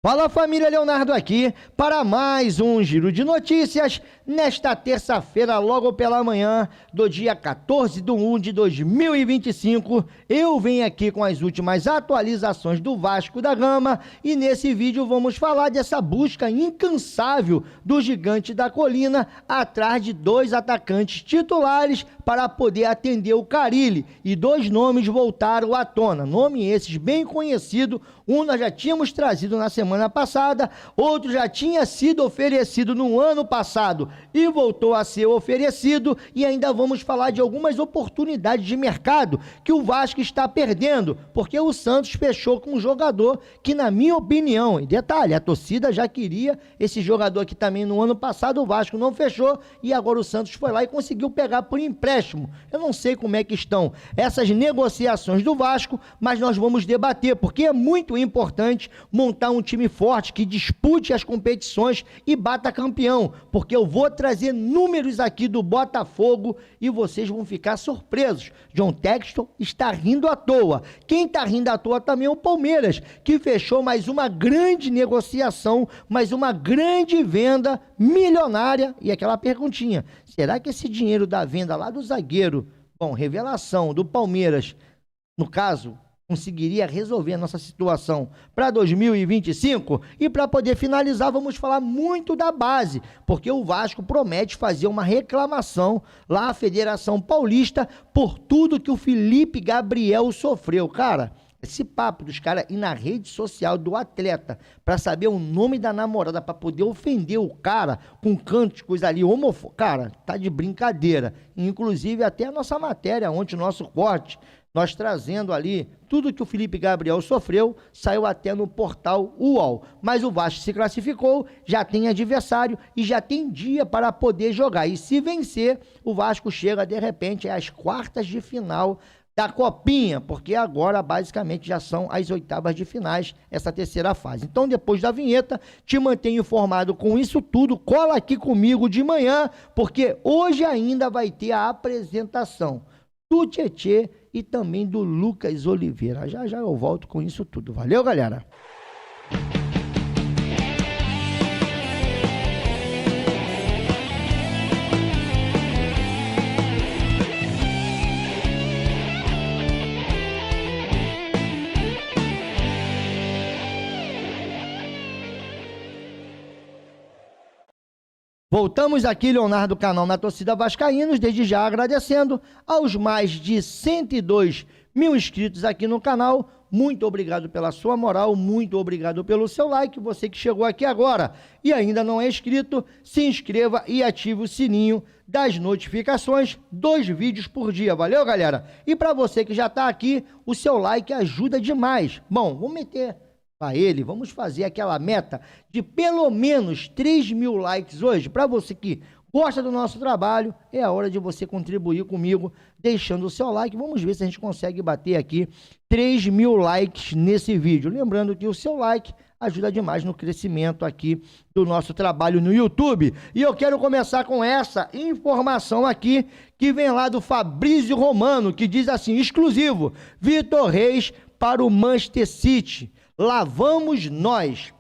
Fala família, Leonardo aqui para mais um Giro de Notícias nesta terça-feira, logo pela manhã do dia 14/1 de 2025. Eu venho aqui com as últimas atualizações do Vasco da Gama e nesse vídeo vamos falar dessa busca incansável do Gigante da Colina atrás de dois atacantes titulares para poder atender o Carille, e dois nomes voltaram à tona, nome esses bem conhecido. Um nós já tínhamos trazido na semana passada, outro já tinha sido oferecido no ano passado e voltou a ser oferecido, e ainda vamos falar de algumas oportunidades de mercado que o Vasco está perdendo, porque o Santos fechou com um jogador que, na minha opinião, e detalhe, a torcida já queria esse jogador aqui também no ano passado, o Vasco não fechou e agora o Santos foi lá e conseguiu pegar por empréstimo. Eu não sei como é que estão essas negociações do Vasco, mas nós vamos debater, porque é muito importante montar um time forte que dispute as competições e bata campeão, porque eu vou trazer números aqui do Botafogo e vocês vão ficar surpresos. John Textor está rindo à toa. Quem está rindo à toa também é o Palmeiras, que fechou mais uma grande negociação, mais uma grande venda milionária. E aquela perguntinha, será que esse dinheiro da venda lá do zagueiro, bom, revelação do Palmeiras, no caso, conseguiria resolver a nossa situação para 2025? E para poder finalizar, vamos falar muito da base, porque o Vasco promete fazer uma reclamação lá à Federação Paulista por tudo que o Felipe Gabriel sofreu. Cara, esse papo dos caras ir na rede social do atleta para saber o nome da namorada, para poder ofender o cara com cânticos ali homofóbicos, cara, tá de brincadeira. Inclusive até a nossa matéria ontem, o nosso corte, nós trazendo ali tudo que o Felipe Gabriel sofreu, saiu até no portal UOL. Mas o Vasco se classificou, já tem adversário e já tem dia para poder jogar. E se vencer, o Vasco chega de repente às quartas de final da Copinha, porque agora basicamente já são as oitavas de finais, essa terceira fase. Então, depois da vinheta, te mantenho informado com isso tudo. Cola aqui comigo de manhã, porque hoje ainda vai ter a apresentação do Tietê e também do Lucas Oliveira. Já já eu volto com isso tudo. Valeu, galera! Voltamos aqui, Leonardo, canal na torcida vascaínos, desde já agradecendo aos mais de 102 mil inscritos aqui no canal. Muito obrigado pela sua moral, muito obrigado pelo seu like. Você que chegou aqui agora e ainda não é inscrito, se inscreva e ative o sininho das notificações, 2 vídeos por dia. Valeu, galera? E para você que já está aqui, o seu like ajuda demais. Bom, vamos meter para ele, vamos fazer aquela meta de pelo menos 3.000 likes hoje. Para você que gosta do nosso trabalho, é a hora de você contribuir comigo, deixando o seu like. Vamos ver se a gente consegue bater aqui 3.000 likes nesse vídeo. Lembrando que o seu like ajuda demais no crescimento aqui do nosso trabalho no YouTube. E eu quero começar com essa informação aqui, que vem lá do Fabrício Romano, que diz assim, exclusivo, Vitor Reis para o Manchester City. Lá vamos nós.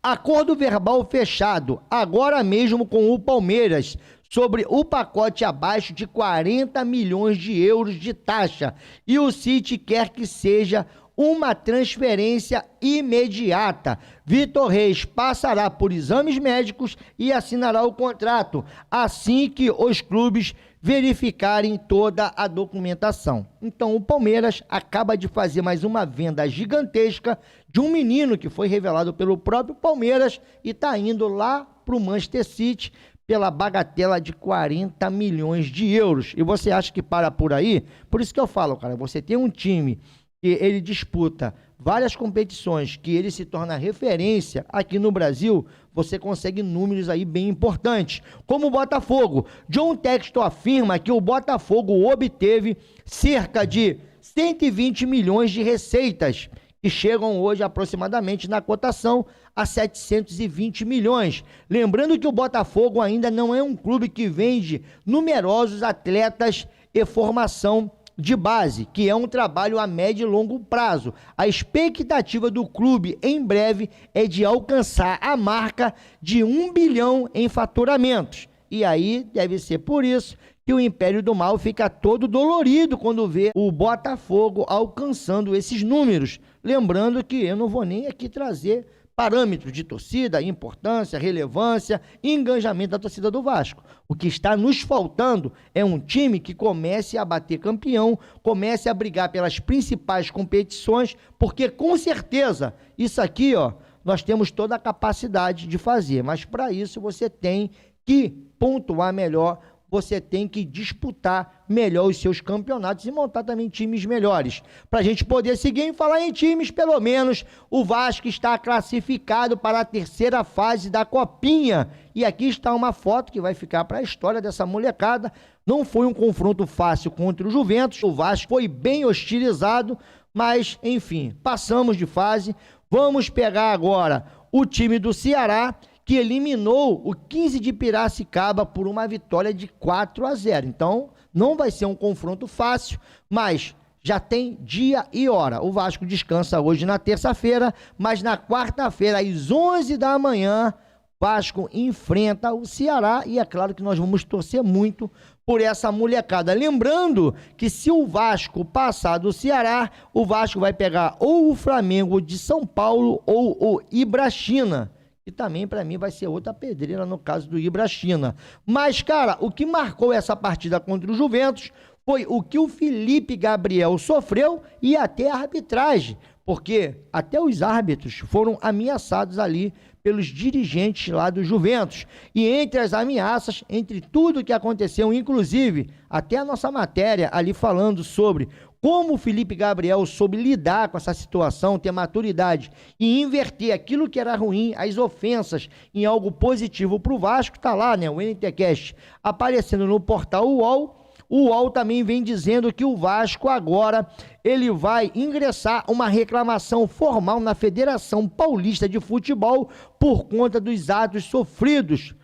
Acordo verbal fechado agora mesmo com o Palmeiras sobre o pacote abaixo de 40 milhões de euros de taxa. E o City quer que seja uma transferência imediata. Vitor Reis passará por exames médicos e assinará o contrato assim que os clubes verificarem toda a documentação. Então o Palmeiras acaba de fazer mais uma venda gigantesca de um menino que foi revelado pelo próprio Palmeiras e está indo lá para o Manchester City pela bagatela de 40 milhões de euros. E você acha que para por aí? Por isso que eu falo, cara, você tem um time que ele disputa várias competições, que ele se torna referência aqui no Brasil, você consegue números aí bem importantes, como o Botafogo. John Textor afirma que o Botafogo obteve cerca de 120 milhões de receitas, que chegam hoje aproximadamente na cotação a 720 milhões. Lembrando que o Botafogo ainda não é um clube que vende numerosos atletas e formação de base, que é um trabalho a médio e longo prazo. A expectativa do clube em breve é de alcançar a marca de 1 bilhão em faturamentos. E aí deve ser por isso que o Império do Mal fica todo dolorido quando vê o Botafogo alcançando esses números. Lembrando que eu não vou nem aqui trazer parâmetros de torcida, importância, relevância e engajamento da torcida do Vasco. O que está nos faltando é um time que comece a bater campeão, comece a brigar pelas principais competições, porque com certeza isso aqui, ó, nós temos toda a capacidade de fazer, mas para isso você tem que pontuar melhor, você tem que disputar melhor os seus campeonatos e montar também times melhores. Para a gente poder seguir em falar em times, pelo menos o Vasco está classificado para a terceira fase da Copinha. E aqui está uma foto que vai ficar para a história dessa molecada. Não foi um confronto fácil contra o Juventus, o Vasco foi bem hostilizado, mas enfim, passamos de fase. Vamos pegar agora o time do Ceará, que eliminou o 15 de Piracicaba por uma vitória de 4-0. Então, não vai ser um confronto fácil, mas já tem dia e hora. O Vasco descansa hoje na terça-feira, mas na quarta-feira, às 11 da manhã, Vasco enfrenta o Ceará e é claro que nós vamos torcer muito por essa molecada. Lembrando que se o Vasco passar do Ceará, o Vasco vai pegar ou o Flamengo de São Paulo ou o Ibrachina. E também, para mim, vai ser outra pedreira no caso do Ibrachina. Mas, cara, o que marcou essa partida contra o Juventus foi o que o Felipe Gabriel sofreu e até a arbitragem, porque até os árbitros foram ameaçados ali pelos dirigentes lá do Juventus. E entre as ameaças, entre tudo que aconteceu, inclusive até a nossa matéria ali falando sobre como o Felipe Gabriel soube lidar com essa situação, ter maturidade e inverter aquilo que era ruim, as ofensas, em algo positivo para o Vasco, tá lá, né? O NTCast aparecendo no portal UOL. O UOL também vem dizendo que o Vasco agora ele vai ingressar uma reclamação formal na Federação Paulista de Futebol por conta dos atos sofridos,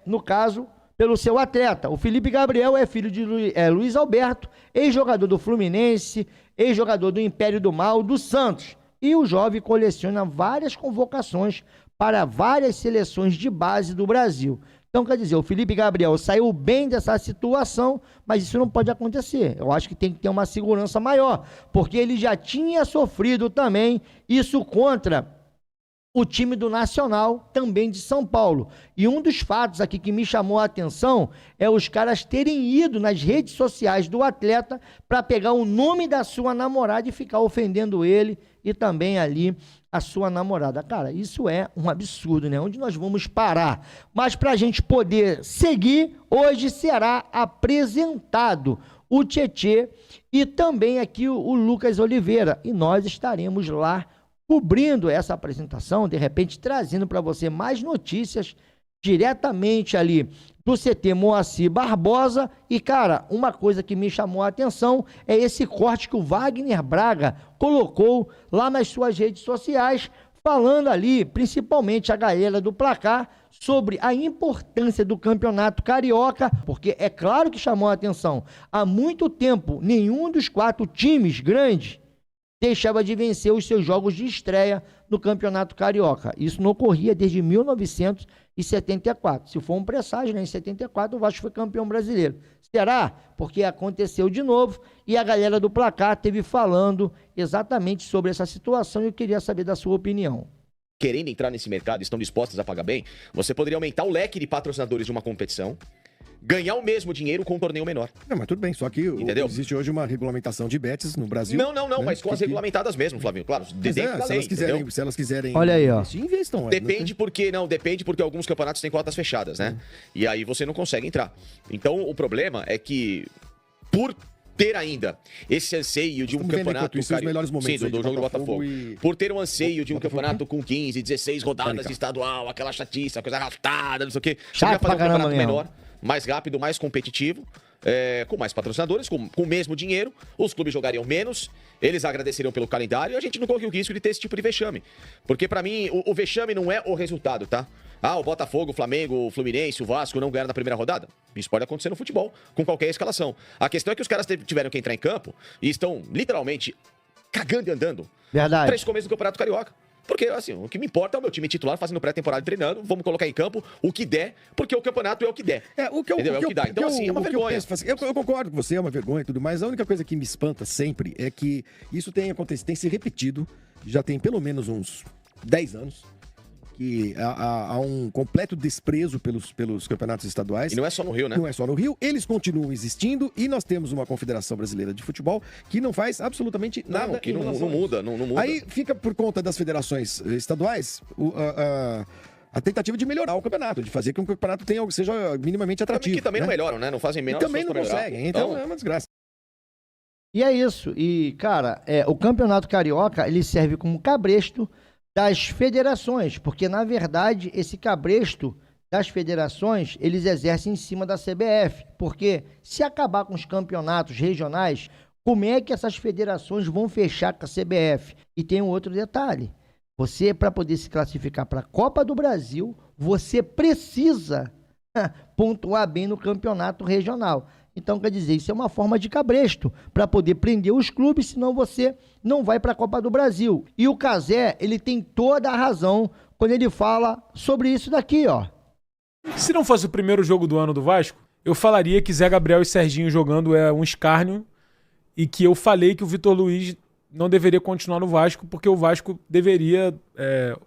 no caso, pelo seu atleta. O Felipe Gabriel é filho de Luiz Alberto, ex-jogador do Fluminense, ex-jogador do Império do Mal, do Santos. E o jovem coleciona várias convocações para várias seleções de base do Brasil. Então, quer dizer, o Felipe Gabriel saiu bem dessa situação, mas isso não pode acontecer. Eu acho que tem que ter uma segurança maior, porque ele já tinha sofrido também isso contra o time do Nacional, também de São Paulo. E um dos fatos aqui que me chamou a atenção é os caras terem ido nas redes sociais do atleta para pegar o nome da sua namorada e ficar ofendendo ele e também ali a sua namorada. Cara, isso é um absurdo, né? Onde nós vamos parar? Mas para a gente poder seguir, hoje será apresentado o Tietê e também aqui o Lucas Oliveira. E nós estaremos lá cobrindo essa apresentação, de repente trazendo para você mais notícias diretamente ali do CT Moacir Barbosa. E, cara, uma coisa que me chamou a atenção é esse corte que o Wagner Braga colocou lá nas suas redes sociais, falando ali, principalmente a galera do Placar, sobre a importância do Campeonato Carioca, porque é claro que chamou a atenção. Há muito tempo, nenhum dos 4 times grandes deixava de vencer os seus jogos de estreia no Campeonato Carioca. Isso não ocorria desde 1974. Se for um presságio, né, em 74 o Vasco foi campeão brasileiro. Será? Porque aconteceu de novo e a galera do Placar teve falando exatamente sobre essa situação e eu queria saber da sua opinião. Querendo entrar nesse mercado, estão dispostas a pagar bem, você poderia aumentar o leque de patrocinadores de uma competição, ganhar o mesmo dinheiro com um torneio menor. Não, mas tudo bem, só que existe hoje uma regulamentação de bets no Brasil. Não, né? Mas com as regulamentadas mesmo, Flavinho, claro. Se elas quiserem olha aí, ó. investam. Depende porque alguns campeonatos têm cotas fechadas, né? E aí você não consegue entrar. Então o problema é que, por ter ainda esse anseio de um campeonato os melhores momentos do jogo do Botafogo. Por ter um anseio de um campeonato com 15, 16 rodadas de estadual, aquela chatice, a coisa arrastada, não sei o quê. Você vai fazer um campeonato menor, mais rápido, mais competitivo, com mais patrocinadores, com o mesmo dinheiro, os clubes jogariam menos, eles agradeceriam pelo calendário e a gente não corre o risco de ter esse tipo de vexame. Porque pra mim, o vexame não é o resultado, tá? Ah, o Botafogo, o Flamengo, o Fluminense, o Vasco não ganharam na primeira rodada? Isso pode acontecer no futebol, com qualquer escalação. A questão é que os caras tiveram que entrar em campo e estão literalmente cagando e andando. Verdade. Para esse começo do Campeonato Carioca. Porque, assim, o que me importa é o meu time titular fazendo pré-temporada e treinando. Vamos colocar em campo o que der, porque o campeonato é o que der. É o que dá. Então, assim, é uma vergonha. Eu concordo com você, é uma vergonha e tudo mais. A única coisa que me espanta sempre é que isso tem acontecido, tem se repetido, já tem pelo menos uns 10 anos. Que há um completo desprezo pelos campeonatos estaduais. E não é só no Rio, né? Não é só no Rio. Eles continuam existindo e nós temos uma Confederação Brasileira de Futebol que não faz absolutamente nada. Que não muda, não muda. Aí fica por conta das federações estaduais a tentativa de melhorar o campeonato, de fazer com que o campeonato seja minimamente atrativo. Que também né? não melhoram, né? Não fazem melhor. E também não conseguem. Então é uma desgraça. E é isso. E, cara, o Campeonato Carioca, ele serve como cabresto das federações, porque, na verdade, esse cabresto das federações, eles exercem em cima da CBF, porque se acabar com os campeonatos regionais, como é que essas federações vão fechar com a CBF? E tem um outro detalhe, você, para poder se classificar para a Copa do Brasil, você precisa pontuar bem no campeonato regional. Então, quer dizer, isso é uma forma de cabresto para poder prender os clubes, senão você não vai para a Copa do Brasil. E o Cazé, ele tem toda a razão quando ele fala sobre isso daqui, ó. Se não fosse o primeiro jogo do ano do Vasco, eu falaria que Zé Gabriel e Serginho jogando é um escárnio e que eu falei que o Vitor Luiz não deveria continuar no Vasco porque o Vasco deveria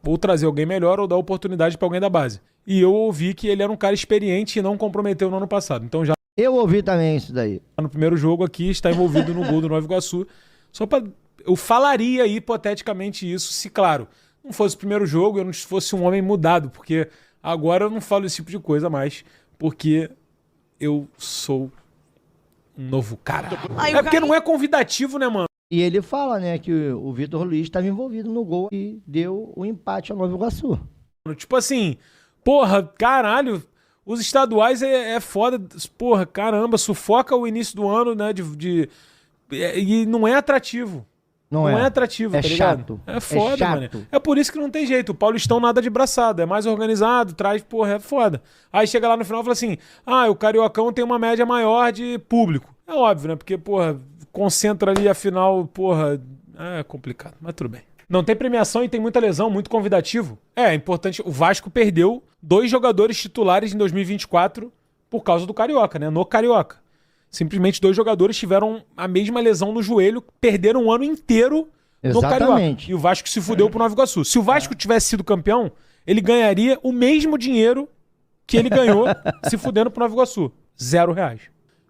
ou trazer alguém melhor ou dar oportunidade para alguém da base. E eu ouvi que ele era um cara experiente e não comprometeu no ano passado. Então já eu ouvi também isso daí. No primeiro jogo aqui, está envolvido no gol do Nova Iguaçu. Só para eu falaria hipoteticamente isso, se, claro, não fosse o primeiro jogo, eu não fosse um homem mudado, porque agora eu não falo esse tipo de coisa mais, porque eu sou um novo cara. É porque não é convidativo, né, mano? E ele fala, né, que o Vitor Luiz estava envolvido no gol e deu o empate ao Nova Iguaçu. Tipo assim, porra, caralho... Os estaduais é foda, porra, caramba, sufoca o início do ano, né, e não é atrativo. Não é atrativo, tá ligado? Chato. É foda, mano. É por isso que não tem jeito. O Paulistão nada de braçada, é mais organizado, traz, porra, é foda. Aí chega lá no final e fala assim, o Cariocão tem uma média maior de público. É óbvio, né, porque, porra, concentra ali a final, porra, é complicado, mas tudo bem. Não tem premiação e tem muita lesão, muito convidativo. É importante. O Vasco perdeu 2 jogadores titulares em 2024 por causa do Carioca, né? No Carioca. Simplesmente 2 jogadores tiveram a mesma lesão no joelho, perderam um ano inteiro no Carioca. E o Vasco se fudeu pro Nova Iguaçu. Se o Vasco tivesse sido campeão, ele ganharia o mesmo dinheiro que ele ganhou se fudendo pro Nova Iguaçu. R$0.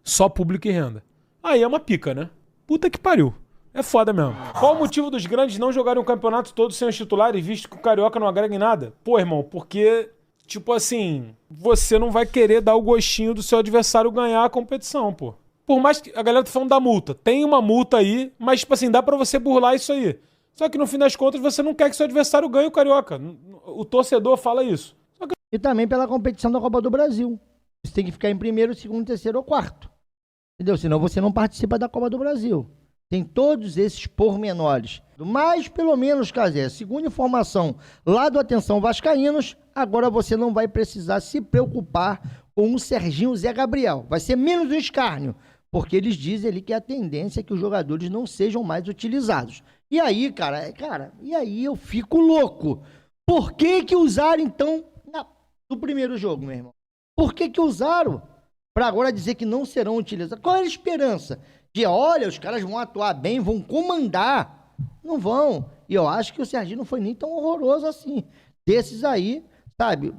Só público e renda. Aí é uma pica, né? Puta que pariu. É foda mesmo. Qual o motivo dos grandes não jogarem o campeonato todo sem os titulares, visto que o Carioca não agrega em nada? Pô, irmão, porque, tipo assim, você não vai querer dar o gostinho do seu adversário ganhar a competição, pô. Por mais que a galera tá falando da multa. Tem uma multa aí, mas, tipo assim, dá pra você burlar isso aí. Só que no fim das contas você não quer que seu adversário ganhe o Carioca. O torcedor fala isso. E também pela competição da Copa do Brasil. Você tem que ficar em primeiro, segundo, terceiro ou quarto. Entendeu? Senão você não participa da Copa do Brasil. Tem todos esses pormenores. Mas, pelo menos, Cazé, segundo informação lá do Atenção Vascaínos, agora você não vai precisar se preocupar com o Serginho Zé Gabriel. Vai ser menos um escárnio, porque eles dizem ali que a tendência é que os jogadores não sejam mais utilizados. E aí, cara, e aí eu fico louco. Por que usaram, então, no primeiro jogo, meu irmão? Por que usaram para agora dizer que não serão utilizados? Qual é a esperança? De, olha, os caras vão atuar bem, vão comandar. Não vão. E eu acho que o Serginho não foi nem tão horroroso assim. Desses aí, sabe,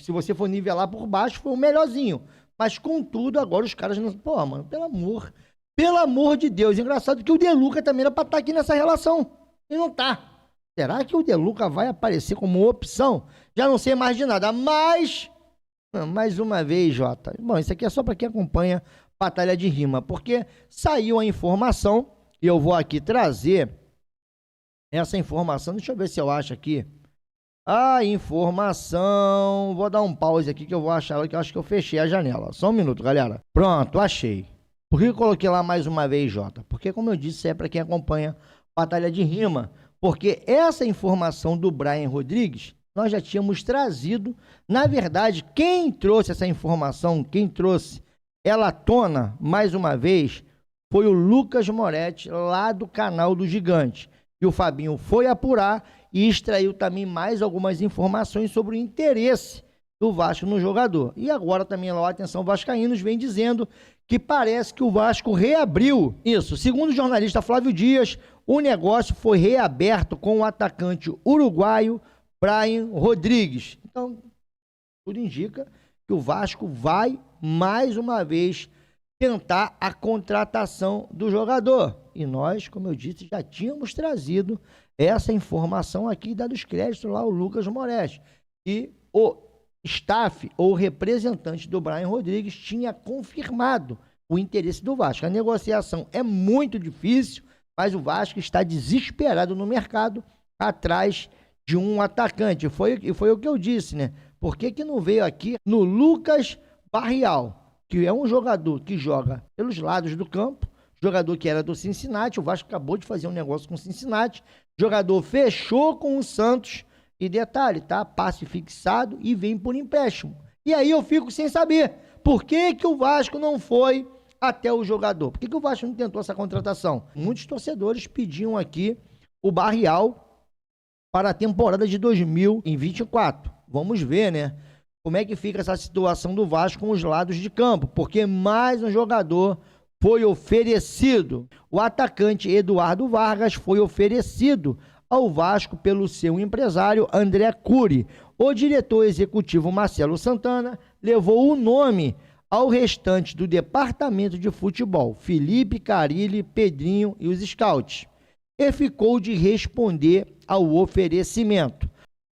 se você for nivelar por baixo, foi o melhorzinho. Mas, contudo, agora os caras não... Pô, mano, pelo amor de Deus. Engraçado que o De Luca também era pra estar aqui nessa relação. E não tá. Será que o De Luca vai aparecer como opção? Já não sei mais de nada. Mas, mais uma vez, Jota. Bom, isso aqui é só pra quem acompanha Batalha de Rima, porque saiu a informação, e eu vou aqui trazer essa informação, deixa eu ver se eu acho aqui, a informação, vou dar um pause aqui que eu vou achar, que eu acho que eu fechei a janela, só um minuto, galera. Pronto, achei. Por que eu coloquei lá mais uma vez, Jota? Porque, como eu disse, é para quem acompanha Batalha de Rima, porque essa informação do Brian Rodrigues nós já tínhamos trazido. Na verdade, quem trouxe essa informação, quem trouxe ela à tona, mais uma vez, foi o Lucas Moretti, lá do canal do Gigante. E o Fabinho foi apurar e extraiu também mais algumas informações sobre o interesse do Vasco no jogador. E agora também, lá, atenção, vascaínos vem dizendo que parece que o Vasco reabriu isso. Segundo o jornalista Flávio Dias, o negócio foi reaberto com o atacante uruguaio Brian Rodrigues. Então, tudo indica que o Vasco vai, mais uma vez, tentar a contratação do jogador. E nós, como eu disse, já tínhamos trazido essa informação aqui, dado os créditos lá ao Lucas Moretti. E o staff ou representante do Brian Rodrigues tinha confirmado o interesse do Vasco. A negociação é muito difícil, mas o Vasco está desesperado no mercado atrás de um atacante. Foi o que eu disse, né? Por que não veio aqui no Lucas Barrial, que é um jogador que joga pelos lados do campo, jogador que era do Cincinnati, o Vasco acabou de fazer um negócio com o Cincinnati, jogador fechou com o Santos, e detalhe, tá? Passe fixado e vem por empréstimo. E aí eu fico sem saber por que o Vasco não foi até o jogador. Por que o Vasco não tentou essa contratação? Muitos torcedores pediam aqui o Barrial para a temporada de 2024. Vamos ver, né? Como é que fica essa situação do Vasco com os lados de campo, porque mais um jogador foi oferecido. O atacante Eduardo Vargas foi oferecido ao Vasco pelo seu empresário André Cury. O diretor executivo Marcelo Santana levou o nome ao restante do departamento de futebol, Felipe Carilli, Pedrinho e os scouts, e ficou de responder ao oferecimento.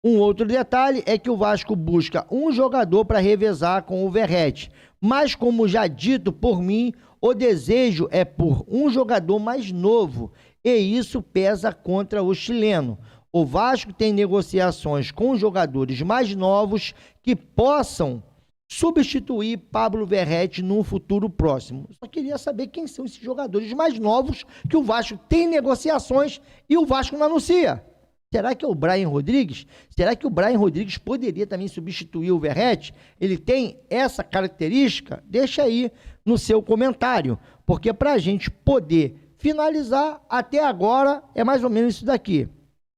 Um outro detalhe é que o Vasco busca um jogador para revezar com o Verratti, mas como já dito por mim, o desejo é por um jogador mais novo, e isso pesa contra o chileno. O Vasco tem negociações com jogadores mais novos que possam substituir Pablo Verratti num futuro próximo. Só queria saber quem são esses jogadores mais novos que o Vasco tem negociações e o Vasco não anuncia. Será que é o Brian Rodrigues? Será que o Brian Rodrigues poderia também substituir o Verratti? Ele tem essa característica? Deixa aí no seu comentário, porque para a gente poder finalizar, até agora é mais ou menos isso daqui.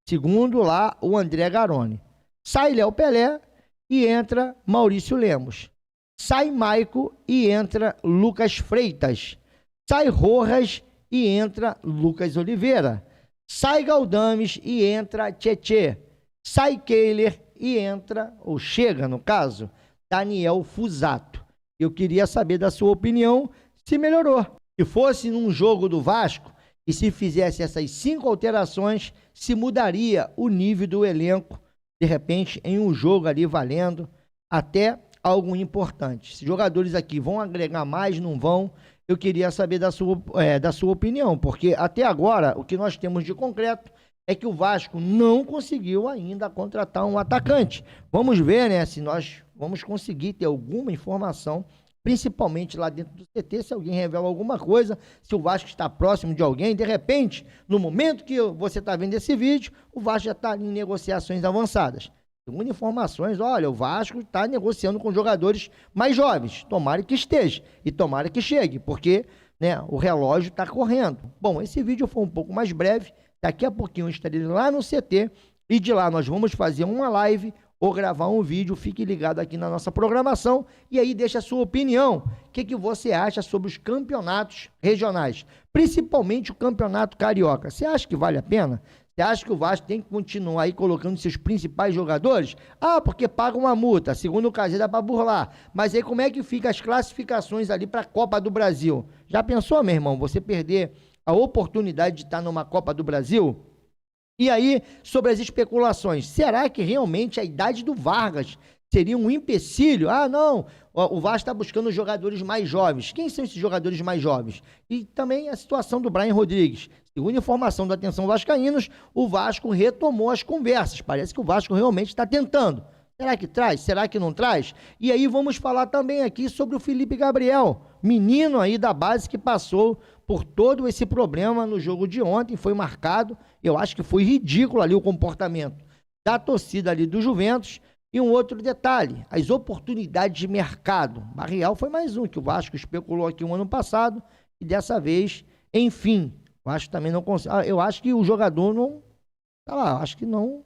Segundo lá o André Garoni. Sai Léo Pelé e entra Maurício Lemos. Sai Maico e entra Lucas Freitas. Sai Rojas e entra Lucas Oliveira. Sai Galdames e entra Tietê. Sai Keiler e entra, ou chega no caso, Daniel Fusato. Eu queria saber da sua opinião se melhorou. Se fosse num jogo do Vasco e se fizesse essas 5 alterações, se mudaria o nível do elenco, de repente, em um jogo ali valendo até algo importante. Se jogadores aqui vão agregar mais, não vão, eu queria saber da sua opinião, porque até agora o que nós temos de concreto é que o Vasco não conseguiu ainda contratar um atacante. Vamos ver, né, se nós vamos conseguir ter alguma informação, principalmente lá dentro do CT, se alguém revela alguma coisa, se o Vasco está próximo de alguém, de repente, no momento que você está vendo esse vídeo, o Vasco já está em negociações avançadas. Segundo informações, olha, o Vasco está negociando com jogadores mais jovens, tomara que esteja e tomara que chegue, porque, né, o relógio está correndo. Bom, esse vídeo foi um pouco mais breve, daqui a pouquinho eu estarei lá no CT e de lá nós vamos fazer uma live ou gravar um vídeo, fique ligado aqui na nossa programação e aí deixa a sua opinião. O que você acha sobre os campeonatos regionais, principalmente o campeonato carioca? Você acha que vale a pena? Você acha que o Vasco tem que continuar aí colocando seus principais jogadores? Ah, porque paga uma multa, segundo o Cazé dá para burlar. Mas aí como é que fica as classificações ali para a Copa do Brasil? Já pensou, meu irmão, você perder a oportunidade de estar numa Copa do Brasil? E aí, sobre as especulações, será que realmente a idade do Vargas seria um empecilho? Ah, não, o Vasco está buscando jogadores mais jovens. Quem são esses jogadores mais jovens? E também a situação do Brian Rodrigues. Segundo informação da Atenção Vascaínos, o Vasco retomou as conversas. Parece que o Vasco realmente está tentando. Será que traz? Será que não traz? E aí vamos falar também aqui sobre o Felipe Gabriel, menino aí da base que passou por todo esse problema no jogo de ontem, foi marcado. Eu acho que foi ridículo ali o comportamento da torcida ali do Juventus. E um outro detalhe, as oportunidades de mercado. Barreal foi mais um que o Vasco especulou aqui um ano passado e dessa vez, enfim, o Vasco também não consegue. Eu acho que o jogador não, tá lá, acho que não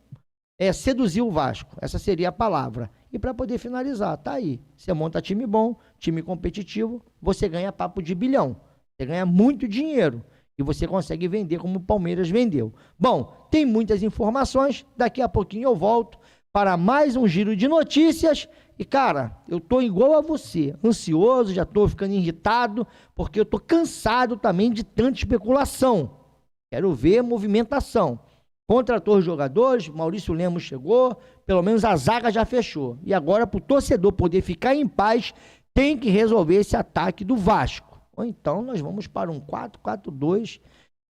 seduziu o Vasco. Essa seria a palavra. E para poder finalizar, tá aí. Você monta time bom, time competitivo, você ganha papo de bilhão. Você ganha muito dinheiro. E você consegue vender como o Palmeiras vendeu. Bom, tem muitas informações. Daqui a pouquinho eu volto para mais um giro de notícias. E, cara, eu tô igual a você, ansioso, já tô ficando irritado, porque eu tô cansado também de tanta especulação. Quero ver movimentação. Contratou os jogadores, Maurício Lemos chegou, pelo menos a zaga já fechou. E agora, para o torcedor poder ficar em paz, tem que resolver esse ataque do Vasco. Ou então nós vamos para um 4-4-2,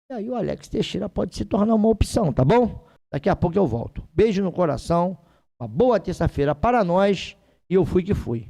e aí o Alex Teixeira pode se tornar uma opção, tá bom? Daqui a pouco eu volto. Beijo no coração, uma boa terça-feira para nós, e eu fui que fui.